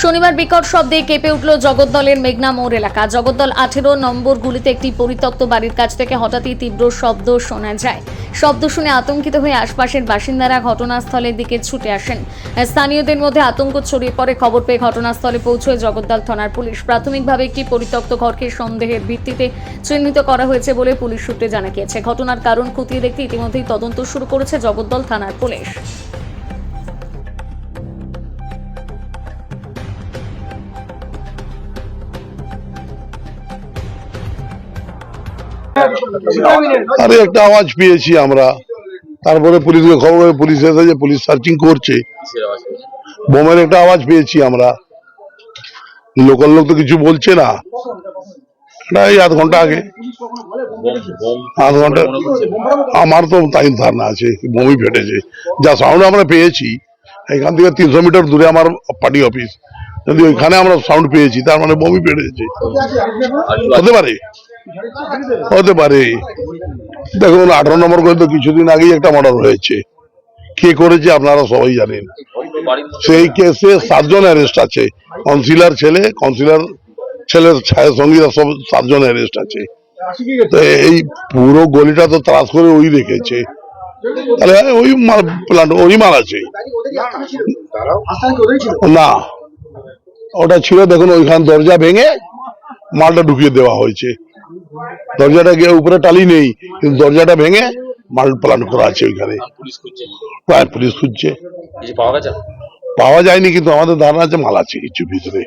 শনিবার বিকট শব্দে কেঁপে উঠল জগদ্দলের মেঘনা মোড় এলাকা। জগদ্দল 18 নম্বর গুলিতে একটি পরিত্যক্ত বাড়ির কাছ থেকে হঠাৎই তীব্র শব্দ শোনা যায়। শব্দ শুনে আতঙ্কিত হয়ে আশপাশের বাসিন্দারা ঘটনাস্থলের দিকে ছুটে আসেন। স্থানীয়দের মধ্যে আতঙ্ক ছড়িয়ে পড়ে। খবর পেয়ে ঘটনাস্থলে পৌঁছয় জগদ্দল থানার পুলিশ। প্রাথমিকভাবে একটি পরিত্যক্ত ঘরকে সন্দেহের ভিত্তিতে চিহ্নিত করা হয়েছে বলে পুলিশ সূত্রে জানা গিয়েছে। ঘটনার কারণ খতিয়ে দেখতে ইতিমধ্যেই তদন্ত শুরু করেছে জগদ্দল থানার পুলিশ। আরে একটা আওয়াজ পেয়েছি আমরা, তারপরে পুলিশকে খবর করে পুলিশ এসেছে, পুলিশ সার্চিং করছে। বোমের একটা আওয়াজ পেয়েছি আমরা, লোকাল লোক তো কিছু বলছে না। এই আধ ঘন্টা আগে, আধ ঘন্টা আমার তো তাই ধারণা আছে বোমই ফেটেছে। যা সাউন্ড আমরা পেয়েছি, এখান থেকে 300 মিটার দূরে আমার পার্টি অফিস, যদি ওইখানে আমরা সাউন্ড পেয়েছি তার মানে বোমই ফেটেছে। হতে পারে, হতে পারে। দেখুন 18 নম্বর করে তো কিছুদিন আগেই একটা মার্ডার হয়েছে, কে করেছে আপনারা সবাই জানেন। সেই কেসে 7 জন অ্যারেস্ট আছে, কাউন্সিলর ছেলে, কাউন্সিলর ছেলের ছায়া সঙ্গীরা সব 7 জন অ্যারেস্ট আছে। তো এই পুরো গলিটা তো ত্রাস করে ওই রেখেছে, তাহলে ওই প্ল্যান ওই মাল আছে না, ওটা ছিল। দেখুন ওইখান দরজা ভেঙে মালটা ঢুকিয়ে দেওয়া হয়েছে। দরজাটা গিয়ে উপরে টালি নেই, কিন্তু দরজাটা ভেঙে মাল প্ল্যান করা আছে ওইখানে। পুলিশ খুঁজছে, পাওয়া যায়নি, কিন্তু আমাদের ধারণা আছে মাল আছে কিছু ভিতরে।